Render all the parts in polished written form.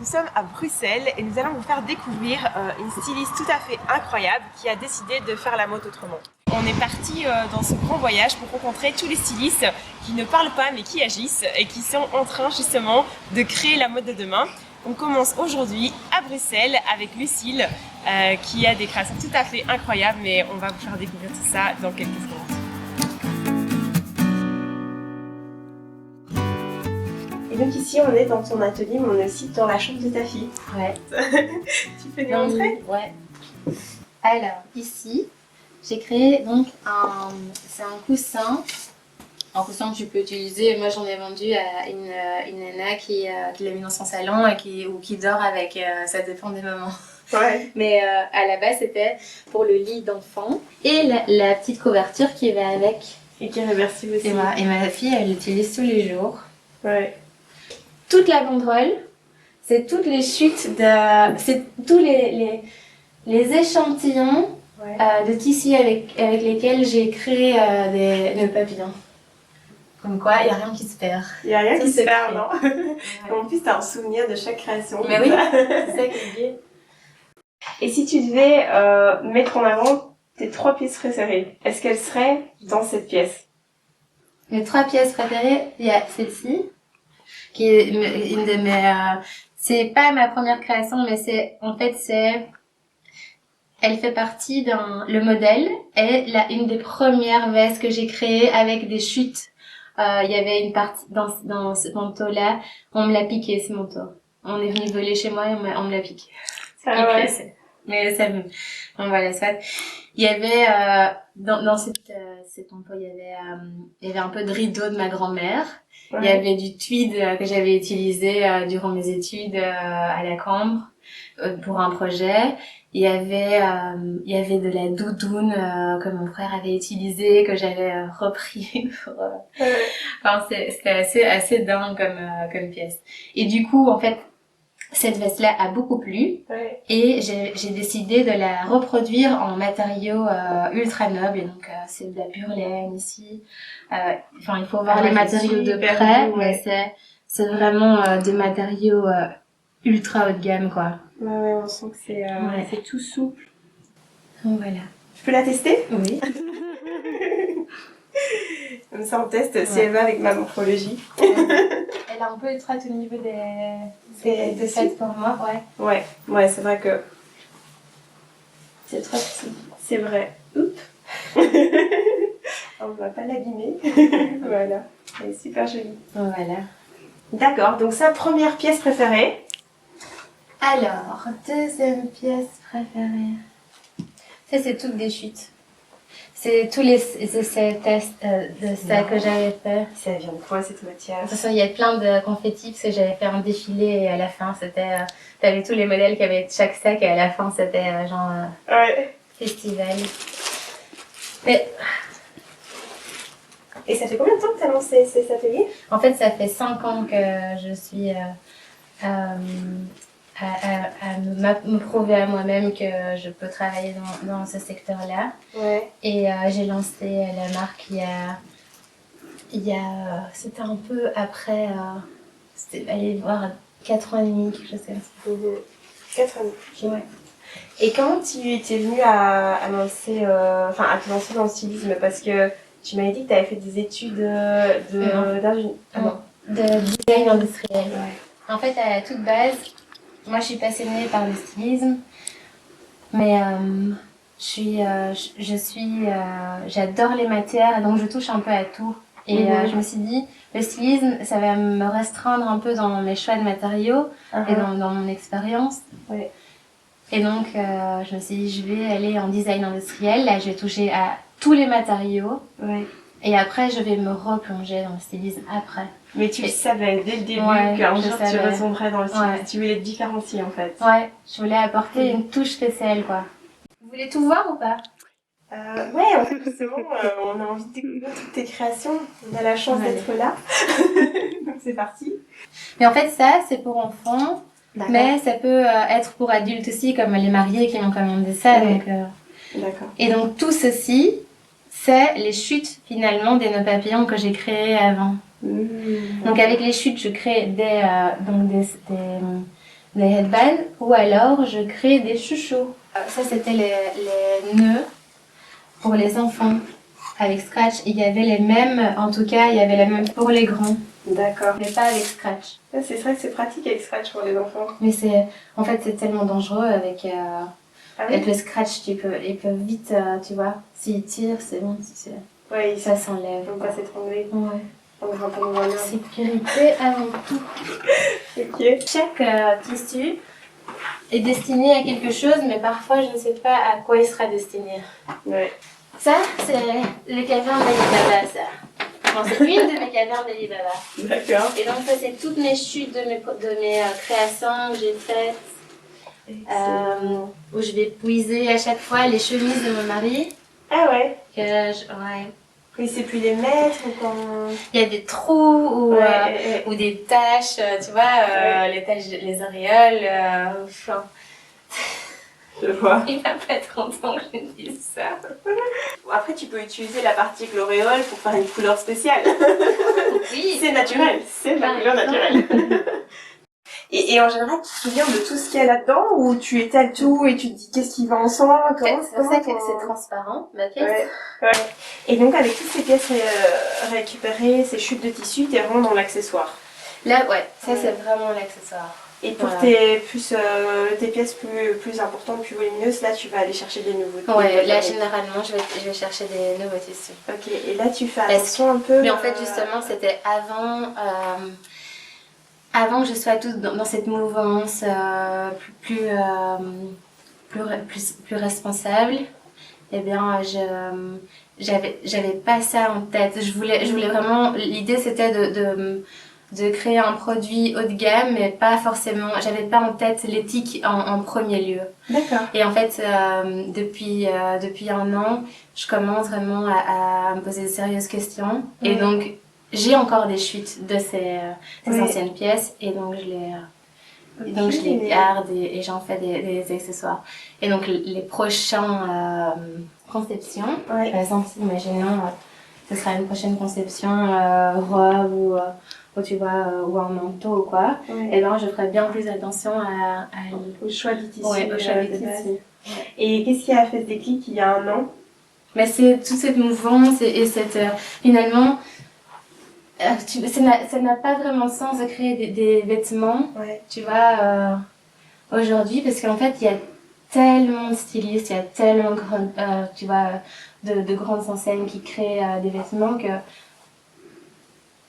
Nous sommes à Bruxelles et nous allons vous faire découvrir une styliste tout à fait incroyable qui a décidé de faire la mode autrement. On est parti dans ce grand voyage pour rencontrer tous les stylistes qui ne parlent pas mais qui agissent et qui sont en train justement de créer la mode de demain. On commence aujourd'hui à Bruxelles avec Lucille qui a des créations tout à fait incroyables, mais on va vous faire découvrir tout ça dans quelques secondes. Et donc ici on est dans ton atelier, mais on est aussi dans la chambre de ta fille. Ouais. Tu peux nous montrer? Ouais. Alors ici, j'ai créé donc c'est un coussin que tu peux utiliser. Moi j'en ai vendu à une nana qui l'a mis dans son salon et qui dort avec, ça dépend des moments. Ouais. Mais à la base c'était pour le lit d'enfant et la petite couverture qui va avec. Et qui est réversible aussi. Et ma fille elle l'utilise tous les jours. Ouais. Toute la banderole, c'est toutes les chutes c'est tous les échantillons de tissus avec lesquels j'ai créé des papillons. Comme quoi, il n'y a rien qui se perd. Il n'y a rien Ça, qui se c'est perd, fait. non? Ouais. En plus, tu as un souvenir de chaque création. Mais oui, c'est ça qui est bien. Et si tu devais mettre en avant tes 3 pièces préférées, est-ce qu'elles seraient dans cette pièce? Mes 3 pièces préférées, il y a celle-ci, qui est une de mes... c'est pas ma première création, mais elle fait partie le modèle est une des premières vestes que j'ai créées avec des chutes. Il y avait une partie dans ce manteau-là, on me l'a piqué ce manteau. On est venu voler chez moi et on me l'a piqué. Ah ouais. Mais ça me... Donc voilà, soit. Il y avait dans cet manteau, il y avait un peu de rideau de ma grand-mère. Ouais. Il y avait du tweed que j'avais utilisé durant mes études à la Cambre pour un projet. Il y avait de la doudoune que mon frère avait utilisée, que j'avais repris pour... Enfin, c'était assez dingue comme pièce. Et du coup, en fait, cette veste-là a beaucoup plu. Ouais. Et j'ai décidé de la reproduire en matériaux ultra nobles. Et donc, c'est de la pure laine ici. Enfin, il faut voir les matériaux de près, mais c'est vraiment des matériaux ultra haut de gamme, quoi. Ouais, on sent que c'est tout souple. Donc, voilà. Je peux la tester? Oui. Comme ça, on teste si elle va avec ma morphologie. Elle a un peu étroite au niveau des fesses pour moi, ouais. Ouais, c'est vrai que C'est trop petit. c'est vrai. Oups. On va pas l'abîmer. Voilà. Elle est super jolie. Voilà. D'accord, donc sa première pièce préférée. Alors, deuxième pièce préférée. Ça, c'est toutes des chutes. C'est tous les tests de ça que j'avais fait. Ça vient de quoi cette matière? De toute façon, il y a plein de confettis parce que j'avais fait un défilé et à la fin, c'était... t'avais tous les modèles qui avaient chaque sac et à la fin, c'était Ouais. festival. Mais Et ça fait combien de temps que tu as lancé cet atelier? en fait, ça fait 5 ans que je suis à me prouver à moi-même que je peux travailler dans ce secteur-là. Ouais. Et j'ai lancé la marque c'était un peu après, c'était aller voir 4 ans et demi, quelque chose comme ça. 4 ans. Ouais. Et comment tu étais venue à te lancer dans le stylisme? Parce que tu m'avais dit que tu avais fait des études De design industriel. Ouais. En fait, à toute base, moi je suis passionnée par le stylisme, mais j'adore les matières et donc je touche un peu à tout. Et je me suis dit, le stylisme, ça va me restreindre un peu dans mes choix de matériaux et dans mon expérience. Ouais. Et donc, je me suis dit, je vais aller en design industriel. Là, je vais toucher à tous les matériaux. Ouais. Et après, je vais me replonger dans le stylisme après. Mais tu le savais dès le début qu'un jour tu retomberais dans le stylisme. Ouais. Tu voulais te différencier en fait. Ouais, je voulais apporter une touche spéciale, quoi. Vous voulez tout voir ou pas? Ouais, en fait, justement, on a envie de découvrir toutes tes créations. On a la chance d'être là. Donc c'est parti. Mais en fait, ça, c'est pour enfants. D'accord. Mais ça peut être pour adultes aussi, comme les mariés qui m'ont commandé ça. Ouais. Donc, D'accord. Et donc, tout ceci, c'est les chutes, finalement, des nœuds papillons que j'ai créés avant. Donc, avec les chutes, je crée des headbands, ou alors je crée des chouchous. Ça, c'était les nœuds pour les enfants avec Scratch. Il y avait les mêmes, en tout cas, il y avait les mêmes pour les grands, D'accord. mais pas avec Scratch. C'est vrai que c'est pratique avec Scratch pour les enfants. Mais en fait, c'est tellement dangereux avec, Ah oui? avec le Scratch. Ils peuvent vite, tu vois, s'ils tirent, c'est bon, Ouais, ça s'enlève. Ils vont pas s'étrangler. Ouais. On ne va pas nous voir. Sécurité avant tout. Ok. Chaque tissu est destiné à quelque chose, mais parfois je ne sais pas à quoi il sera destiné. Ouais. Ça, c'est le caverne d'Ali Baba, ça. Bon, c'est une de mes cavernes d'Ali Baba. D'accord. Et donc ça, c'est toutes mes chutes de mes créations que j'ai faites, où je vais puiser à chaque fois les chemises de mon mari. Ah ouais. Ouais. Il sait plus les mettre ou quand... Il y a des trous ou des taches, tu vois, les taches, les auréoles. Enfin, Je vois. il va pas être content que je dise ça. Après, tu peux utiliser la partie avec l'auréole pour faire une couleur spéciale. Oui, c'est naturel. C'est ma couleur naturelle. Et en général, tu te souviens de tout ce qu'il y a là-dedans ou tu étales tout et tu te dis qu'est-ce qui va ensemble? C'est pour ça que c'est transparent, ma pièce. Ouais. Et donc, avec toutes ces pièces récupérées, ces chutes de tissu, t'es vraiment dans l'accessoire. Là, ouais, ça c'est vraiment l'accessoire. Et pour tes pièces plus importantes, plus volumineuses, là tu vas aller chercher des nouveaux. Ouais, là généralement je vais chercher des nouveaux tissus. Ok, et là tu fais attention un peu. Mais en fait justement c'était avant que je sois toute dans cette mouvance plus responsable. Eh bien j'avais pas ça en tête. Je voulais vraiment, l'idée c'était de créer un produit haut de gamme, mais pas forcément, j'avais pas en tête l'éthique en premier lieu. D'accord. Et en fait, depuis un an, je commence vraiment à me poser de sérieuses questions. Ouais. Et donc, j'ai encore des chutes de ces anciennes pièces, et donc je les garde et j'en fais des accessoires. Et donc, les prochaines conceptions, par exemple, imaginons, ce sera une prochaine conception robe ou tu vois, ou un manteau ou quoi, et ben je ferai bien plus attention au choix du tissu. Ouais, au choix du tissu. Ouais. Et qu'est-ce qui a fait ce déclic il y a un an? Mais c'est toute cette mouvance et cette finalement ça n'a pas vraiment de sens de créer des vêtements, tu vois, aujourd'hui, parce qu'en fait il y a tellement de stylistes, il y a tellement tu vois, de grandes enseignes qui créent des vêtements que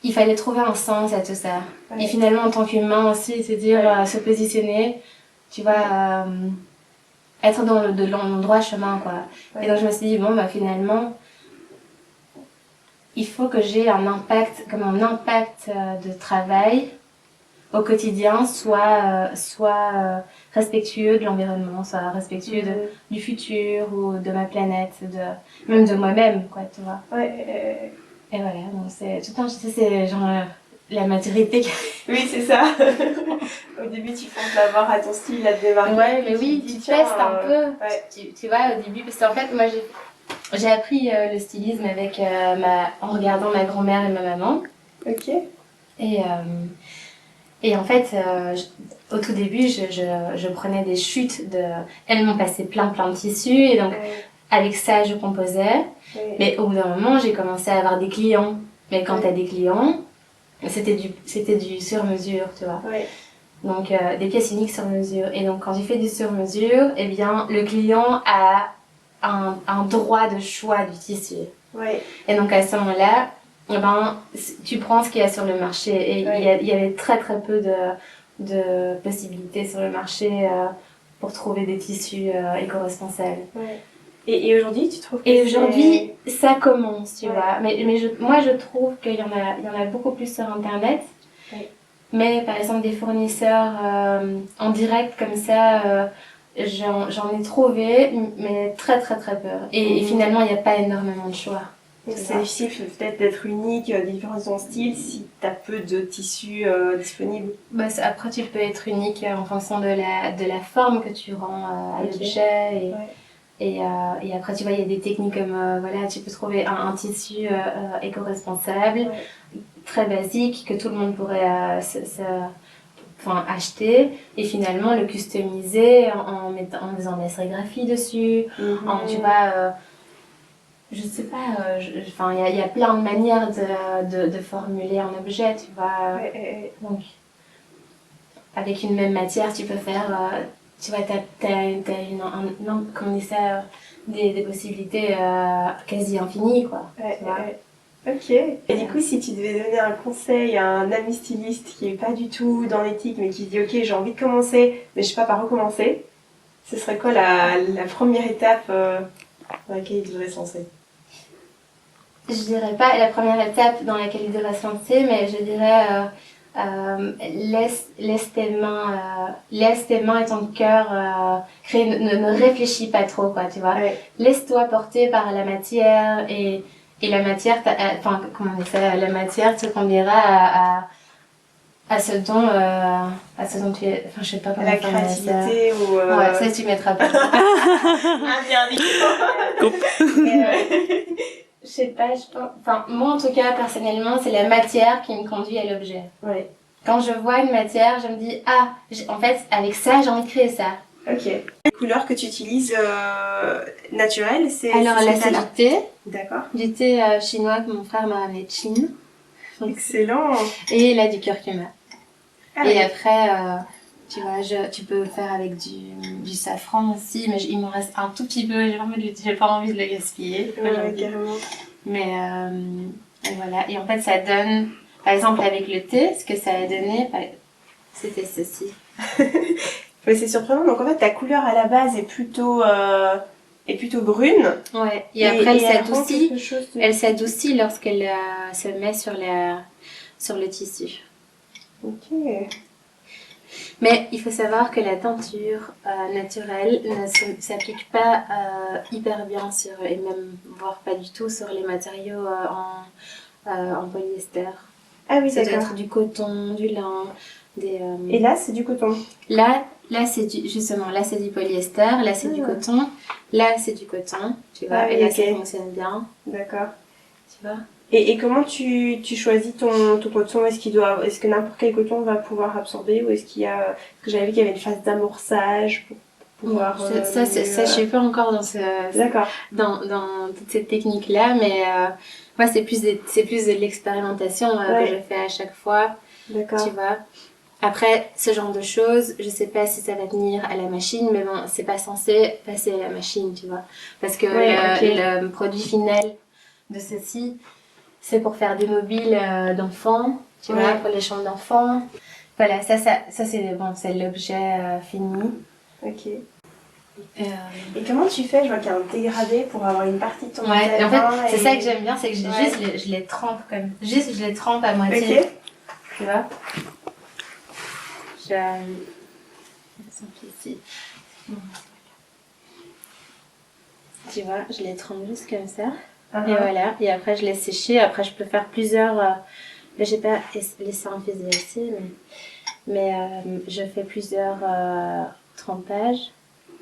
il fallait trouver un sens à tout ça. Ouais. Et finalement, en tant qu'humain aussi, se dire, se positionner, tu vois, être dans le droit chemin, quoi. Ouais. Et donc, je me suis dit, bon, bah, finalement, il faut que j'ai un impact, comme un impact de travail au quotidien, soit respectueux de l'environnement, soit respectueux du futur ou de ma planète, même de moi-même, quoi, tu vois. Ouais. Et voilà, donc c'est tout le temps, c'est genre la maturité. Oui, c'est ça. Au début, tu penses l'avoir à ton style, à te démarquer. Ouais, mais oui, tu testes un peu. Ouais. Tu vois, au début, parce qu'en fait, moi, j'ai appris le stylisme avec en regardant ma grand-mère et ma maman. Ok. Et en fait, au tout début, je prenais des chutes Elles m'ont passé plein de tissus, et donc avec ça, je composais. Oui. Mais au bout d'un moment, j'ai commencé à avoir des clients. Mais quand t'as des clients, c'était du sur-mesure, tu vois. Oui. Donc, des pièces uniques sur mesure. Et donc, quand tu fais du sur-mesure, eh bien, le client a un droit de choix du tissu. Oui. Et donc, à ce moment-là, eh ben, tu prends ce qu'il y a sur le marché. Et il y avait très peu de possibilités sur le marché pour trouver des tissus éco-responsables. Oui. Et aujourd'hui, tu trouves que Et aujourd'hui, ça commence, tu vois. Mais moi, je trouve qu'il y en a beaucoup plus sur Internet. Oui. Mais par exemple, des fournisseurs en direct comme ça, j'en ai trouvé, mais très peu. Et finalement, il n'y a pas énormément de choix. C'est difficile peut-être d'être unique, différent de ton style, si tu as peu de tissus disponibles. Bah, après, tu peux être unique en fonction de la forme que tu rends à l'objet. Et après, tu vois, il y a des techniques comme, voilà, tu peux trouver un tissu éco-responsable, très basique, que tout le monde pourrait enfin acheter et finalement le customiser en faisant de la sérigraphie dessus, tu vois, je sais pas, enfin il y a plein de manières de formuler un objet, tu vois. Donc avec une même matière, tu peux faire, tu vois, comment on dit ça, des possibilités quasi infinies, quoi. Tu vois. Ok. Et du coup, si tu devais donner un conseil à un ami styliste qui est pas du tout dans l'éthique, mais qui se dit ok, j'ai envie de commencer, mais je sais pas par où commencer, ce serait quoi la première étape dans laquelle il devrait se lancer? Je dirais pas la première étape dans laquelle il devrait se lancer, mais je dirais laisse tes mains et ton cœur créer, ne réfléchis pas trop, quoi, tu vois. Laisse-toi porter par la matière et la matière, enfin, comment on dit ça, la matière te conduira à ce dont tu es, enfin, je sais pas comment la créativité ça. ou Ouais, ça tu mettras pas. bien dit. Je sais pas, je pense. Enfin, moi en tout cas, personnellement, c'est la matière qui me conduit à l'objet. Ouais. Quand je vois une matière, je me dis, ah, en fait, avec ça, j'ai envie de créer ça. Ok. Les couleurs que tu utilises naturelles, c'est. Alors là, c'est du thé. D'accord. Du thé chinois que mon frère m'a ramené de Chine. Excellent. Et là, du curcuma. Ah, et après, tu vois, tu peux faire avec du safran aussi, mais il m'en reste un tout petit peu, j'ai pas envie de le gaspiller. Ouais, carrément. Mais et voilà, et en fait ça donne, par exemple avec le thé, ce que ça a donné, c'était ceci. Ouais, c'est surprenant, donc en fait ta couleur à la base est plutôt brune. Ouais, et après elle s'adoucit lorsqu'elle se met sur le tissu. Ok. Mais il faut savoir que la teinture naturelle ne s'applique pas hyper bien et même voire pas du tout sur les matériaux en polyester. Ah oui, ça d'accord. doit être du coton, du lin, Et là, c'est du coton. Là c'est du polyester, là c'est du coton, là c'est du coton, tu vois, et là ça fonctionne bien. D'accord. Tu vois. Et comment tu choisis ton coton? Est-ce que n'importe quel coton va pouvoir absorber ou est-ce qu'il y a, parce que j'avais vu qu'il y avait une phase d'amorçage pour pouvoir. Ça, je suis pas encore dans toute cette technique là, mais moi c'est plus de l'expérimentation que je fais à chaque fois. D'accord. Tu vois. Après, ce genre de choses, je sais pas si ça va tenir à la machine, mais bon, c'est pas censé passer à la machine, tu vois. Parce que le produit final de ceci, c'est pour faire des mobiles d'enfants, tu vois, pour les chambres d'enfants. Voilà, ça c'est l'objet fini. Ok. Et comment tu fais? Je vois qu'il y a un dégradé pour avoir une partie de ton et en fait, c'est ça que j'aime bien, c'est que je les trempe je les trempe à moitié. Ok. Tu vois. Ici. Tu vois, je les trempe juste comme ça. Et voilà. Et après, je laisse sécher. Après, je peux faire plusieurs. Mais j'ai pas laissé infuser aussi, mais je fais plusieurs trempages.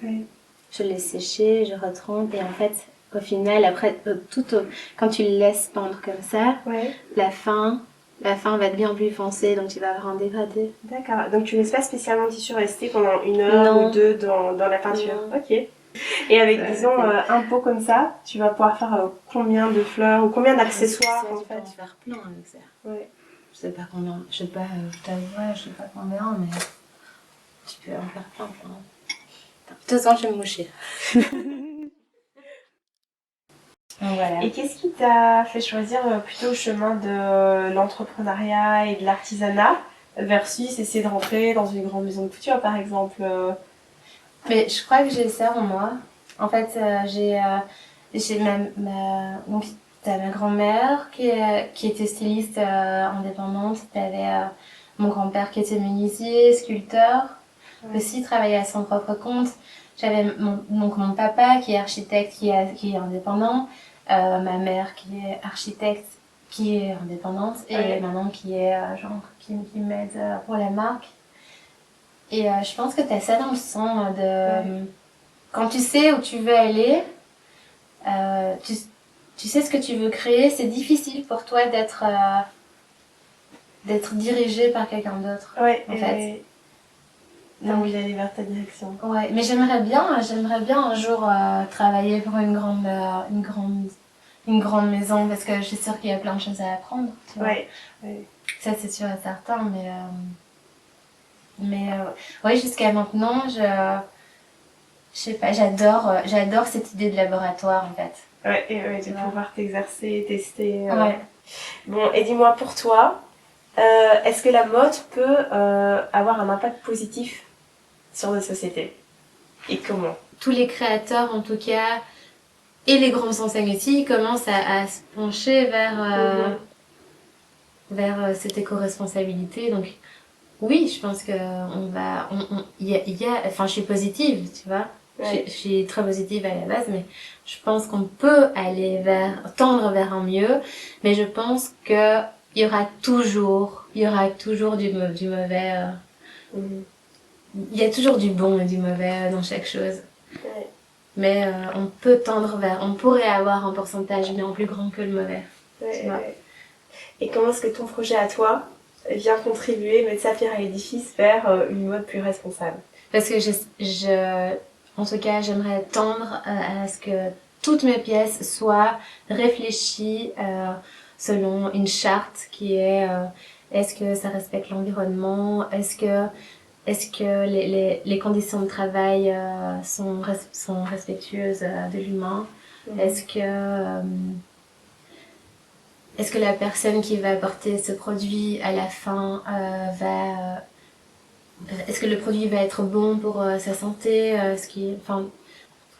Ouais. Je laisse sécher, je retrempe. Et en fait, au final, après, quand tu le laisses pendre comme ça, la fin va être bien plus foncée, donc tu vas avoir un dégradé. D'accord. Donc tu laisses pas spécialement le tissu rester pendant 1 heure ou 2 dans la peinture. Non. Ok. Et avec, disons, un pot comme ça, tu vas pouvoir faire combien de fleurs ou combien d'accessoires en fait? Tu peux en faire plein avec ça. Ouais. Je sais pas combien, je sais pas combien, mais tu peux en faire plein. De toute façon, je vais me moucher. Voilà. Et qu'est-ce qui t'a fait choisir plutôt le chemin de l'entrepreneuriat et de l'artisanat versus essayer de rentrer dans une grande maison de couture par exemple? Mais je crois que j'ai ça en moi. En fait, j'ai donc t'as ma grand-mère qui était styliste indépendante. T'avais mon grand-père qui était menuisier, sculpteur, aussi travaillait à son propre compte. J'avais mon papa qui est architecte, qui est indépendant. Ma mère qui est architecte, qui est indépendante. Et maman qui est qui m'aide pour la marque. Et je pense que tu as ça dans le sang quand tu sais où tu veux aller, tu sais ce que tu veux créer, c'est difficile pour toi d'être dirigé par quelqu'un d'autre. En fait. t'as envie d'aller vers ta direction. Ouais, mais j'aimerais bien un jour travailler pour une grande maison parce que je suis sûre qu'il y a plein de choses à apprendre. Tu vois. Ouais. Ça c'est sûr et certain, ouais, jusqu'à maintenant, je sais pas, j'adore cette idée de laboratoire en fait. Ouais, et ouais, de pouvoir t'exercer, tester. Ouais. Bon, et dis-moi pour toi, est-ce que la mode peut avoir un impact positif sur notre société? Et comment? Tous les créateurs en tout cas, et les grandes enseignes aussi, commencent à se pencher vers cette éco-responsabilité. Donc oui, je pense que enfin je suis positive, tu vois. Ouais. Je suis très positive à la base, mais je pense qu'on peut tendre vers un mieux, mais je pense que il y aura toujours du mauvais. Il y a toujours du bon et du mauvais dans chaque chose. Ouais. Mais on pourrait avoir un pourcentage bien plus grand que le mauvais. Tu vois. Et comment est-ce que ton projet à toi vient contribuer, mettre sa pierre à l'édifice vers une mode plus responsable? Parce que en tout cas, j'aimerais tendre à ce que toutes mes pièces soient réfléchies selon une charte qui est est-ce que ça respecte l'environnement, est-ce que les conditions de travail sont respectueuses de l'humain, est-ce que la personne qui va apporter ce produit à la fin est-ce que le produit va être bon pour sa santé,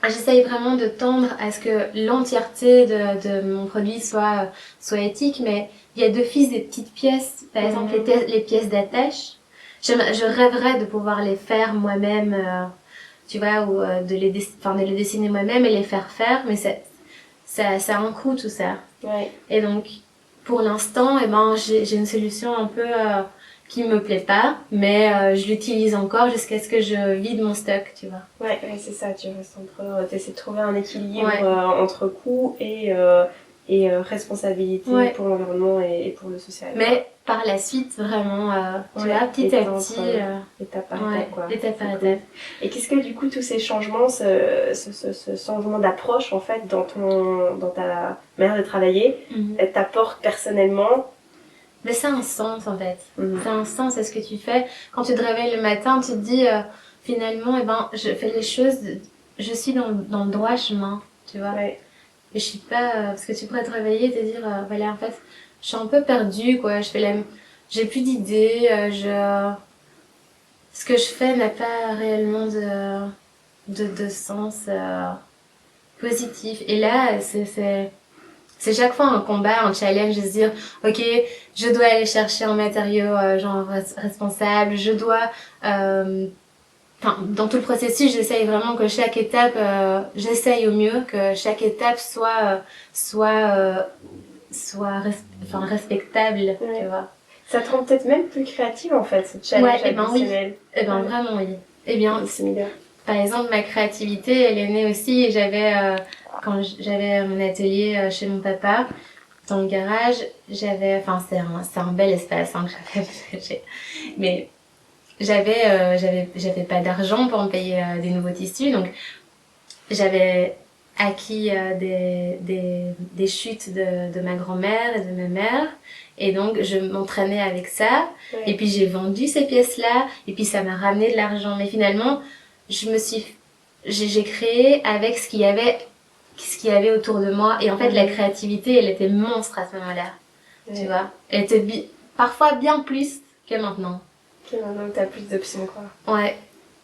j'essaye vraiment de tendre à ce que l'entièreté de mon produit soit éthique, mais il y a d'office des petites pièces, par exemple les pièces d'attache. Je rêverais de pouvoir les faire moi-même, tu vois, ou de les dessiner moi-même et les faire, mais ça a un coût tout ça. Ouais. Et donc, pour l'instant, j'ai une solution un peu qui me plaît pas, mais je l'utilise encore jusqu'à ce que je vide mon stock, tu vois. Ouais, c'est ça, tu essaies de trouver un équilibre entre coût et responsabilité pour l'environnement et pour le social. Mais par la suite, vraiment, tu vois, petit à petit, étape par étape, quoi. Étape par étape. Cool. Et qu'est-ce que du coup tous ces changements, ce changement d'approche en fait dans ta manière de travailler, t'apporte personnellement? Mais ça a un sens en fait. Ça a un sens à ce que tu fais. Quand tu te réveilles le matin, tu te dis finalement, je fais les choses, je suis dans le droit chemin, tu vois. Ouais. Et je suis pas, parce que tu pourrais te réveiller et te dire, voilà, en fait, je suis un peu perdue, quoi. J'ai plus d'idées, ce que je fais n'a pas réellement de sens positif. Et là, c'est chaque fois un combat, un challenge de se dire, ok, je dois aller chercher un matériau responsable, je dois, dans tout le processus, j'essaye vraiment que chaque étape, j'essaye au mieux que chaque étape soit respectable, tu vois. Ça te rend peut-être même plus créative en fait, ce challenge additionnel. Oui. Vraiment oui. Eh bien, par exemple, ma créativité, elle est née aussi, quand j'avais mon atelier chez mon papa, dans le garage, c'est un bel espace que j'avais, mais j'avais pas d'argent pour me payer des nouveaux tissus, donc j'avais acquis des chutes de ma grand-mère et de ma mère, et donc je m'entraînais avec ça, et puis j'ai vendu ces pièces-là, et puis ça m'a ramené de l'argent, mais finalement j'ai créé avec ce qu'il y avait autour de moi, et en fait la créativité elle était monstre à ce moment-là, tu vois, elle était parfois bien plus que maintenant. Maintenant que t'as plus d'options, quoi. Ouais.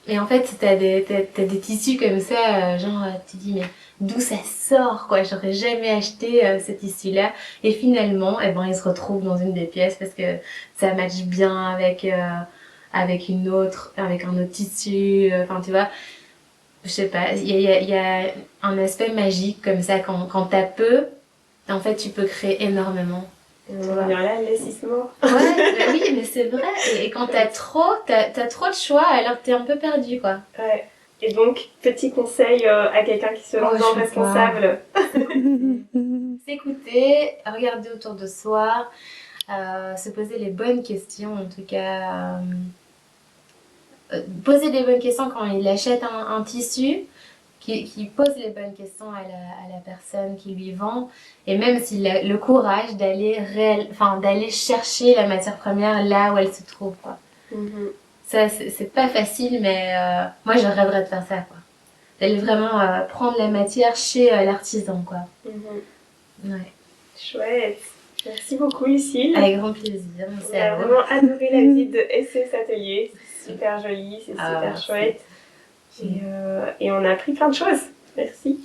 Et en fait, t'as des tissus comme ça, tu dis, mais d'où ça sort, quoi? J'aurais jamais acheté ce tissu-là. Et finalement, il se retrouve dans une des pièces parce que ça matche bien avec un autre tissu. Enfin, tu vois, je sais pas, il y a un aspect magique comme ça. Quand t'as peu, en fait, tu peux créer énormément. On va dire là, l'investissement. Ouais, oui, mais c'est vrai. Et quand t'as trop de choix, alors t'es un peu perdu, quoi. Ouais. Et donc, petit conseil à quelqu'un qui se lance dans le responsable. S'écouter, regarder autour de soi, se poser les bonnes questions, en tout cas. poser les bonnes questions quand il achète un tissu, qui pose les bonnes questions à la personne qui lui vend, et même s'il a le courage d'aller chercher la matière première là où elle se trouve, quoi. Ça, c'est pas facile, mais moi, je rêverais de faire ça, quoi. D'aller vraiment prendre la matière chez l'artisan, quoi. Ouais. Chouette. Merci beaucoup, Lucille. Avec grand plaisir. On a vraiment adoré la visite de SES Atelier. C'est super joli, c'est super chouette. Et on a appris plein de choses. Merci.